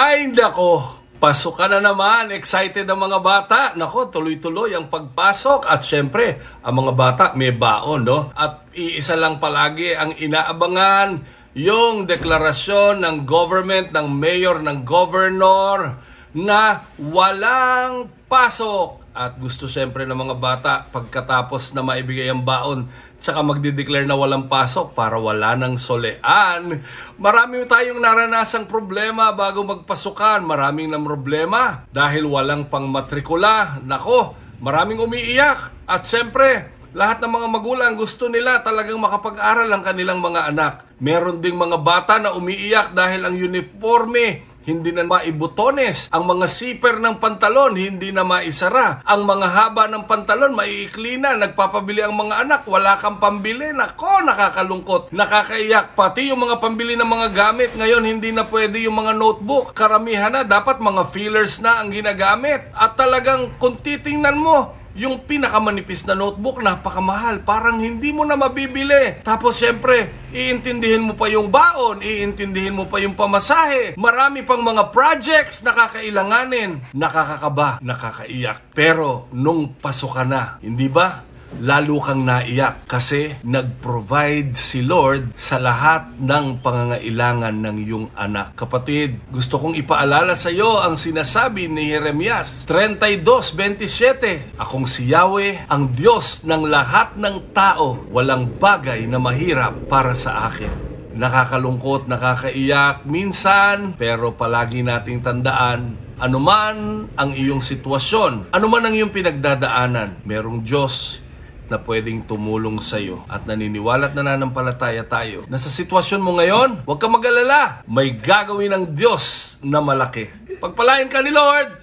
Ay, nako. Pasok ka na naman. Excited ang mga bata. Nako, tuloy-tuloy ang pagpasok. At syempre, ang mga bata may baon, no? At iisa lang palagi ang inaabangan, yung deklarasyon ng government, ng mayor, ng governor na walang pasok. At gusto syempre ng mga bata pagkatapos na maibigay ang baon, tsaka magdideclare na walang pasok para wala ng solean. Marami tayong naranasang problema bago magpasukan. Maraming ng problema dahil walang pangmatrikula. Nako, maraming umiiyak. At syempre, lahat ng mga magulang gusto nila talagang makapag-aral ang kanilang mga anak. Meron ding mga bata na umiiyak dahil ang uniforme hindi na maibutones, ang mga zipper ng pantalon hindi na maisara, ang mga haba ng pantalon maiikli na, nagpapabili ang mga anak, wala kang pambili. Nako, nakakalungkot, nakakaiyak. Pati yung mga pambili ng mga gamit ngayon, hindi na pwede yung mga notebook. Karamihan na, dapat mga fillers na ang ginagamit. At talagang kung titingnan mo, yung pinakamanipis na notebook, napakamahal. Parang hindi mo na mabibili. Tapos syempre, iintindihin mo pa yung baon, iintindihin mo pa yung pamasahe. Marami pang mga projects na kakailanganin. Nakakakaba, nakakaiyak. Pero nung pasok ka na, hindi ba? Lalo kang naiyak kasi nag-provide si Lord sa lahat ng pangangailangan ng iyong anak. Kapatid, gusto kong ipaalala sa iyo ang sinasabi ni Jeremias 32:27. Akong si Yahweh, ang Diyos ng lahat ng tao, walang bagay na mahirap para sa akin. Nakakalungkot, nakakaiyak minsan, pero palagi nating tandaan, anuman ang iyong sitwasyon, anuman ang iyong pinagdadaanan, merong Diyos na pwedeng tumulong sa iyo. At naniniwala at nananampalataya tayo na sa sitwasyon mo ngayon, huwag ka mag-alala. May gagawin ng Diyos na malaki. Pagpalain ka ni Lord!